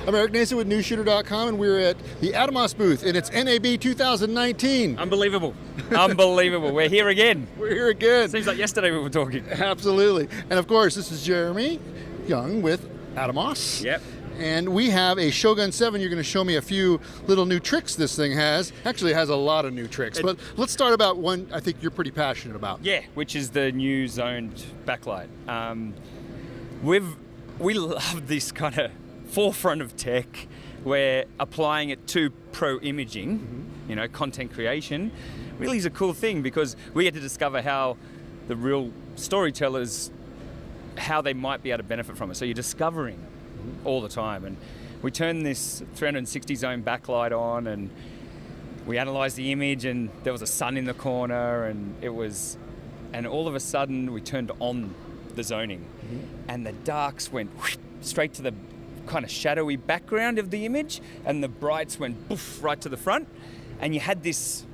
I'm Erik Naso with Newsshooter.com, and we're at the Atomos booth, and it's NAB 2019. Unbelievable. Unbelievable. We're here again. We're here again. Seems like yesterday we were talking. Absolutely. And of course, this is Jeromy Young with Atomos. Yep. And we have a Shogun 7. You're going to show me a few little new tricks this thing has. Actually, it has a lot of new tricks. But let's start about one I think you're pretty passionate about. Yeah, which is the new zoned backlight. We love this kind of forefront of tech. We're applying it to pro imaging, content creation. Really is a cool thing because we get to discover how the real storytellers, how they might be able to benefit from it. So you're discovering all the time. And we turn this 360 zone backlight on and we analyzed the image, and there was a sun in the corner, and all of a sudden we turned on the zoning and the darks went straight to the kind of shadowy background of the image, and the brights went poof right to the front, and you had this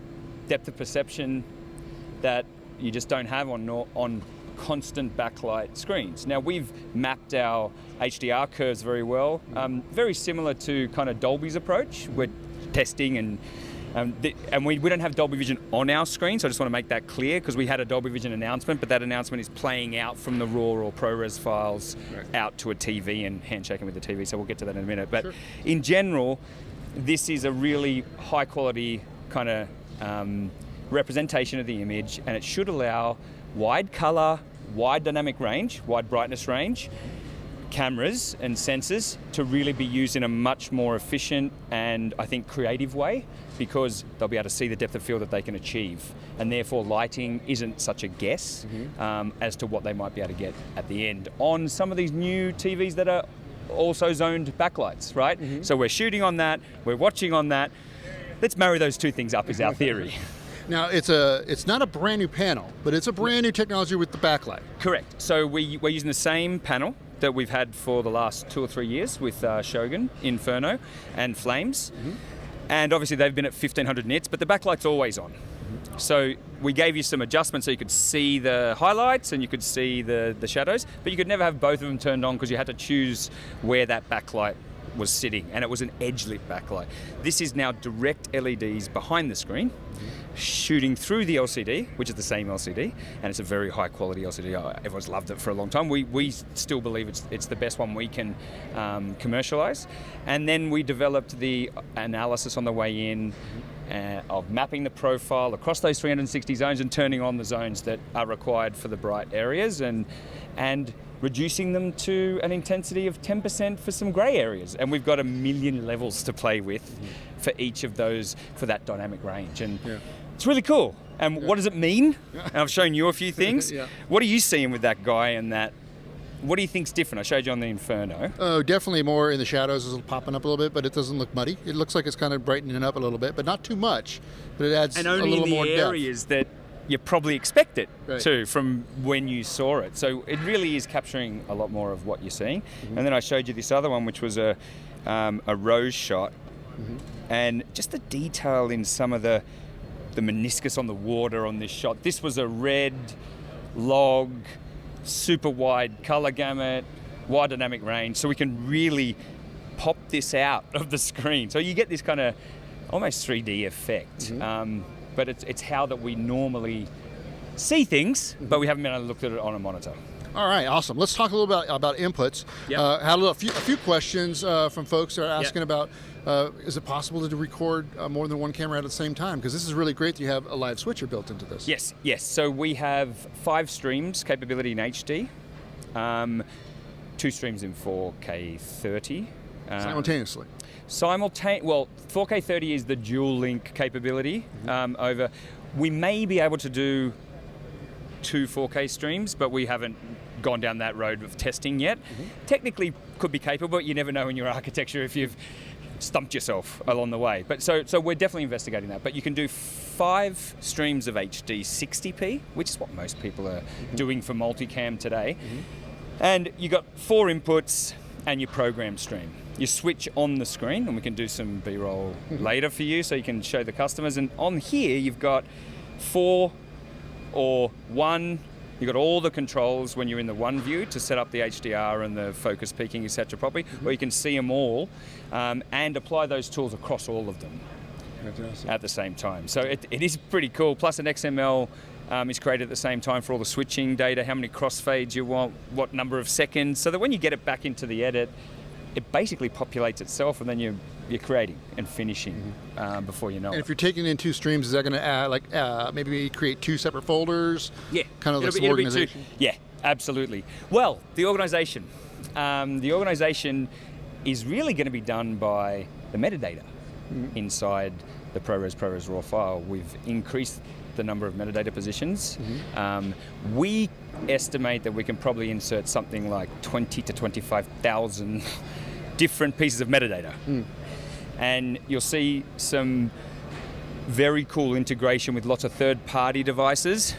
depth of perception that you just don't have on constant backlight screens. Now we've mapped our HDR curves very well, very similar to kind of Dolby's approach. We're testing and we don't have Dolby Vision on our screen, so I just want to make that clear because we had a Dolby Vision announcement, but that announcement is playing out from the RAW or ProRes files out to a TV and handshaking with the TV, so we'll get to that in a minute. But in general, this is a really high quality kind of representation of the image, and it should allow wide color, wide dynamic range, wide brightness range, cameras and sensors to really be used in a much more efficient and I think creative way, because they'll be able to see the depth of field that they can achieve, and therefore lighting isn't such a guess as to what they might be able to get at the end on some of these new TVs that are also zoned backlights, right? So we're shooting on that, we're watching on that. Let's marry those two things up is our theory. Now, it's not a brand new panel, but it's a brand new technology with the backlight. Correct. So we're using the same panel that we've had for the last 2 or 3 years with Shogun, Inferno, and Flames. And obviously they've been at 1500 nits, but the backlight's always on. So we gave you some adjustments so you could see the highlights and you could see the shadows, but you could never have both of them turned on because you had to choose where that backlight was sitting, and it was an edge-lit backlight. This is now direct LEDs behind the screen, shooting through the LCD, which is the same LCD, and it's a very high-quality LCD. Everyone's loved it for a long time. We still believe it's the best one we can commercialize. And then we developed the analysis on the way in of mapping the profile across those 360 zones and turning on the zones that are required for the bright areas, and reducing them to an intensity of 10% for some grey areas. And we've got 1 million levels to play with for each of those, for that dynamic range. And it's really cool. And what does it mean? And I've shown you a few things. What are you seeing with that guy and that? What do you think's different? I showed you on the Inferno. Oh, definitely more in the shadows. It's popping up a little bit, but it doesn't look muddy. It looks like it's kind of brightening it up a little bit, but not too much. But it adds a little more depth. And only in the areas that you probably expect it to from when you saw it. So it really is capturing a lot more of what you're seeing. And then I showed you this other one, which was a rose shot. And just the detail in some of the meniscus on the water on this shot. This was a red log, super wide color gamut, wide dynamic range. So we can really pop this out of the screen. So you get this kind of almost 3D effect. But it's how that we normally see things, but we haven't been able to look at it on a monitor. All right, awesome. Let's talk a little bit about inputs. Had a few questions from folks that are asking about, is it possible to record more than one camera at the same time? Because this is really great that you have a live switcher built into this. Yes. So we have 5 streams capability in HD, 2 streams in 4K 30. Simultaneously. Well, 4K 30 is the dual link capability over. We may be able to do 2 4K streams, but we haven't gone down that road of testing yet. Technically could be capable, but you never know in your architecture if you've stumped yourself along the way. But so we're definitely investigating that. But you can do 5 streams of HD 60p, which is what most people are doing for multicam today. And you got 4 inputs and your program stream. You switch on the screen, and we can do some B-roll later for you so you can show the customers. And on here, you've got 4 or 1 You've got all the controls when you're in the one view to set up the HDR and the focus peaking, etc. properly, where you can see them all and apply those tools across all of them at the same time. So it is pretty cool. Plus an XML is created at the same time for all the switching data, how many crossfades you want, what number of seconds, so that when you get it back into the edit, it basically populates itself, and then you're creating and finishing before you know it. And if you're taking in 2 streams, is that going to add, maybe create 2 separate folders? Yeah. Kind of like organization? Yeah, absolutely. Well, the organization. The organization is really going to be done by the metadata inside the ProRes raw file. We've increased the number of metadata positions. We estimate that we can probably insert something like 20 to 25,000 different pieces of metadata. And you'll see some very cool integration with lots of third-party devices,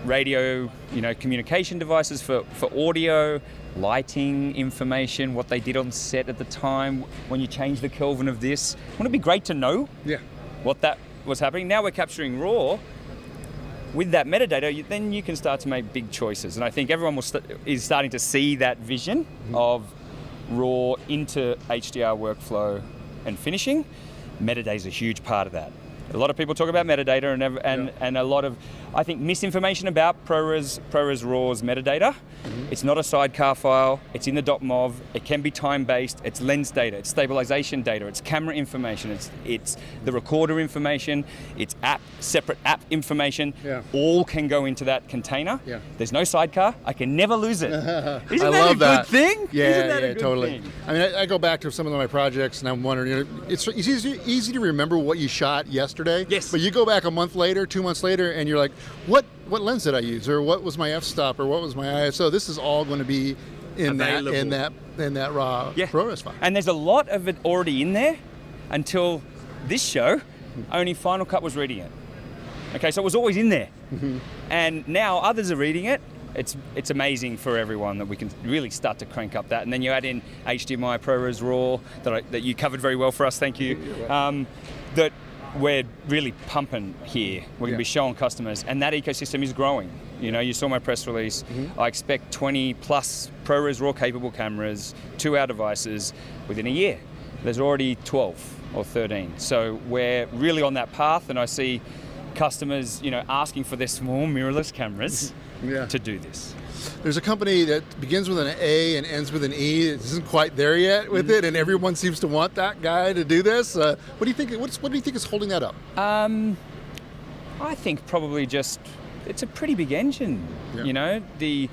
radio, communication devices for audio, lighting information, what they did on set at the time, when you change the Kelvin of this. Wouldn't it be great to know what that was happening? Now we're capturing raw. With that metadata, then you can start to make big choices. And I think everyone is starting to see that vision of raw into HDR workflow and finishing. Metadata is a huge part of that. A lot of people talk about metadata and a lot of, I think, misinformation about ProRes Raw's metadata. It's not a sidecar file, it's in the .mov, it can be time-based, it's lens data, it's stabilization data, it's camera information, it's the recorder information, it's separate app information, all can go into that container. There's no sidecar, I can never lose it. Isn't that a good thing? Yeah, totally. Thing? I mean, I go back to some of my projects and I'm wondering, it's easy to remember what you shot yesterday, but you go back a month later, 2 months later, and you're like, what lens did I use, or what was my f-stop, or what was my ISO? This is all going to be in that raw ProRes file. And there's a lot of it already in there until this show. Only Final Cut was reading it. Okay, so it was always in there, and now others are reading it. It's amazing for everyone that we can really start to crank up that, and then you add in HDMI ProRes RAW that you covered very well for us. Thank you. That we're really pumping here. We're going to be showing customers, and that ecosystem is growing. You saw my press release. I expect 20 plus ProRes RAW capable cameras to our devices within a year. There's already 12 or 13. So we're really on that path, and I see customers, asking for their small mirrorless cameras to do this. There's a company that begins with an A and ends with an E. It isn't quite there yet with it, and everyone seems to want that guy to do this. What do you think? What do you think is holding that up? I think probably just it's a pretty big engine. The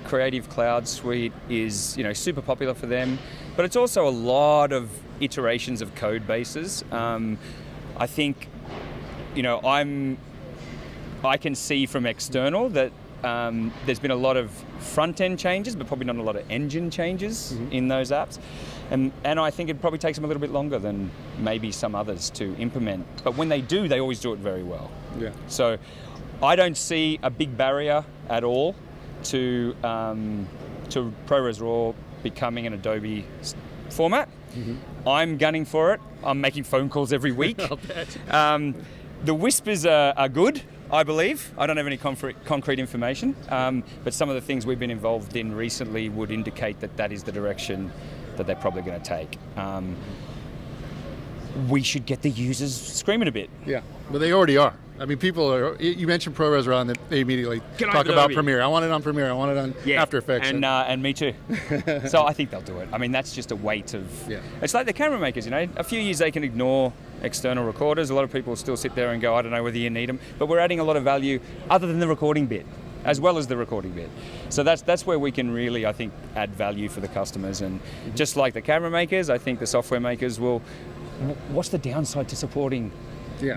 Creative Cloud Suite is super popular for them, but it's also a lot of iterations of code bases. I think I can see from external that there's been a lot of front-end changes, but probably not a lot of engine changes in those apps. And I think it probably takes them a little bit longer than maybe some others to implement. But when they do, they always do it very well. So I don't see a big barrier at all to ProRes RAW becoming an Adobe format. I'm gunning for it. I'm making phone calls every week. I'll bet. The whispers are good, I believe. I don't have any concrete information, but some of the things we've been involved in recently would indicate that is the direction that they're probably going to take. We should get the users screaming a bit. Yeah, but they already are. I mean, people are. You mentioned ProRes RAW, and they immediately talk about Premiere. I want it on Premiere. I want it on After Effects. And me too. So I think they'll do it. I mean, that's just a weight of. It's like the camera makers. A few years they can ignore external recorders. A lot of people still sit there and go, I don't know whether you need them. But we're adding a lot of value other than the recording bit, as well as the recording bit. So that's where we can really, I think, add value for the customers. And just like the camera makers, I think the software makers will. What's the downside to supporting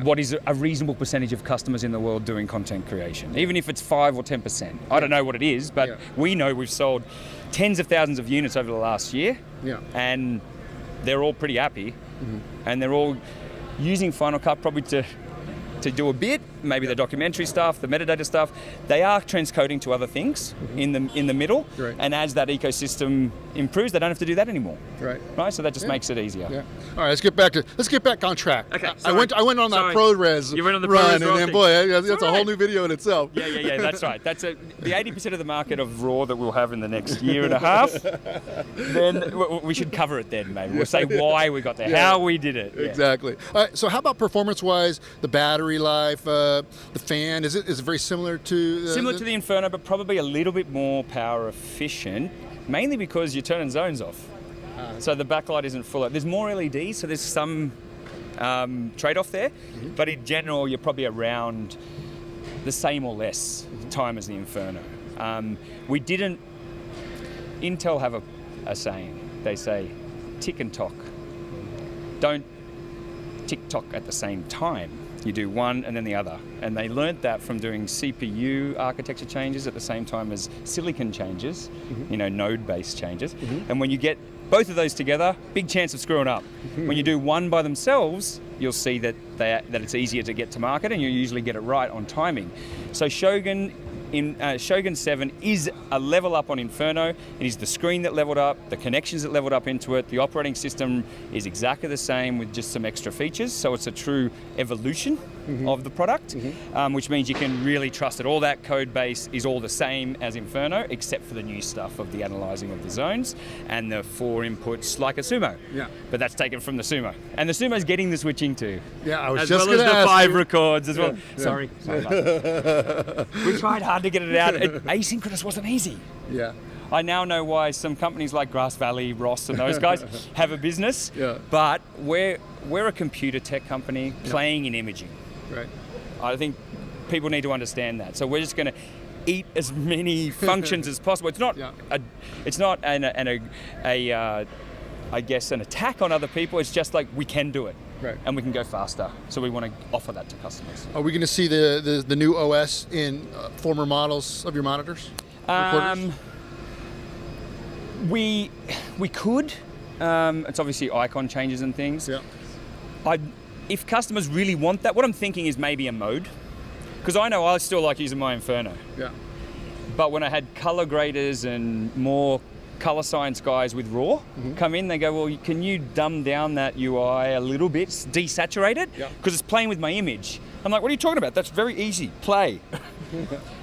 what is a reasonable percentage of customers in the world doing content creation? Even if it's 5 or 10%. I don't know what it is, but we know we've sold tens of thousands of units over the last year, and they're all pretty happy, and they're all using Final Cut probably to do a bit, maybe the documentary stuff, the metadata stuff. They are transcoding to other things in the middle. Right. And as that ecosystem improves, they don't have to do that anymore. Right. So that just makes it easier. Yeah. All right, let's get back on track. Okay. I went on that ProRes You went on the run, ProRes and boy, that's a whole new video in itself. Yeah. That's right. That's the 80% of the market of raw that we'll have in the next year and a half. Then we should cover it then, maybe. We'll say why we got there, how we did it. Exactly. All right, so how about performance-wise, the battery life, the fan? Is it very similar to to the Inferno, but probably a little bit more power efficient, mainly because you're turning zones off. So the backlight isn't full. There's more LEDs, so there's some trade-off there. But in general, you're probably around the same or less time as the Inferno. Intel have a saying. They say, tick and tock. Don't tick-tock at the same time. You do one and then the other. And they learnt that from doing CPU architecture changes at the same time as silicon changes, node-based changes. And when you get both of those together, big chance of screwing up. When you do one by themselves, you'll see that it's easier to get to market, and you usually get it right on timing. So Shogun 7 is a level up on Inferno. It is the screen that leveled up, the connections that leveled up into it. The operating system is exactly the same with just some extra features. So it's a true evolution of the product, which means you can really trust that all that code base is all the same as Inferno, except for the new stuff of the analyzing of the zones and the 4 inputs like a Sumo. Yeah. But that's taken from the Sumo. And the Sumo's getting the switching too. Yeah, I was as just well going to as the ask 5 you. records as well. Yeah. Sorry. We tried hard to get it out. Asynchronous wasn't easy. Yeah. I now know why some companies like Grass Valley, Ross, and those guys have a business. Yeah. But we're a computer tech company playing in imaging. Right. I think people need to understand that. So we're just going to eat as many functions as possible. It's not I guess an attack on other people. It's just like we can do it. Right. And we can go faster. So we want to offer that to customers. Are we going to see the new OS in former models of your monitors? We could. It's obviously icon changes and things. Yeah. If customers really want that, what I'm thinking is maybe a mode. Because I know I still like using my Inferno. Yeah. But when I had color graders and more color science guys with RAW come in, they go, well, can you dumb down that UI a little bit, desaturate it? Because it's playing with my image. I'm like, what are you talking about? That's very easy, play.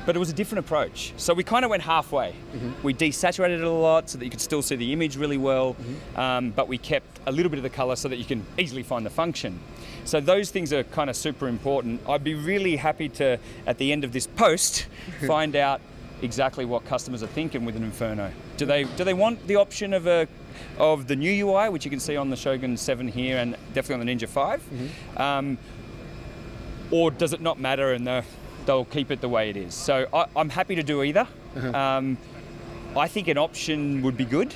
But it was a different approach. So we kind of went halfway. We desaturated it a lot so that you could still see the image really well, but we kept a little bit of the color so that you can easily find the function. So those things are kind of super important. I'd be really happy to, at the end of this post, find out exactly what customers are thinking with an Inferno. Do they want the option of the new UI, which you can see on the Shogun 7 here and definitely on the Ninja 5? Or does it not matter and they'll keep it the way it is? So I'm happy to do either. I think an option would be good.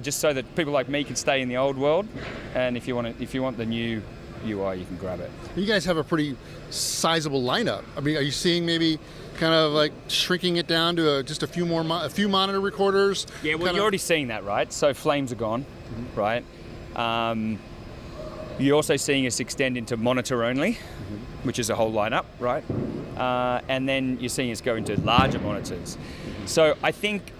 Just so that people like me can stay in the old world, and if you want the new UI, you can grab it. You guys have a pretty sizable lineup. I mean, are you seeing maybe kind of like shrinking it down to just a few monitor recorders? Yeah, well, you're already seeing that, right? So flames are gone, right? You're also seeing us extend into monitor only, which is a whole lineup, right? And then you're seeing us go into larger monitors. So I think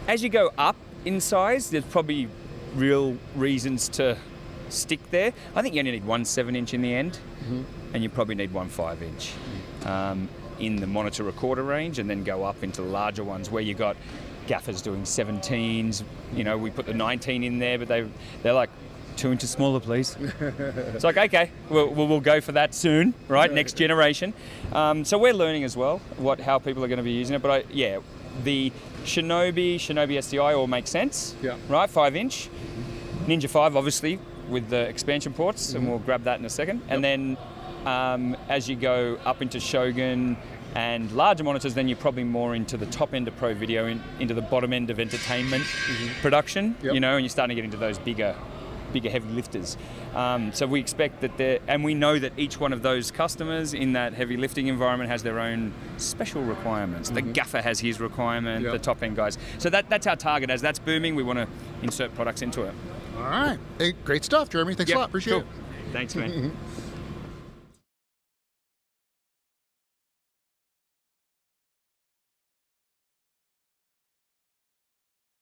as you go up in size, there's probably real reasons to stick there. I think you only need one 7-inch in the end, and you probably need one 5-inch in the monitor recorder range, and then go up into the larger ones where you got gaffers doing 17s. We put the 19 in there, but they're like 2 inches smaller, please. It's like, okay, we'll go for that soon, right? Next generation. So we're learning as well how people are going to be using it. But the Shinobi SDI all make sense, right? 5-inch. Ninja 5, obviously, with the expansion ports, and we'll grab that in a second. And then as you go up into Shogun and larger monitors, then you're probably more into the top end of pro video, into the bottom end of entertainment production, and you're starting to get into those bigger heavy lifters. So we expect that and we know that each one of those customers in that heavy lifting environment has their own special requirements. The gaffer has his requirement, the top end guys. So that's our target. As that's booming, we want to insert products into it. All right. Hey, great stuff, Jeromy. Thanks a lot. Appreciate it. Thanks, man.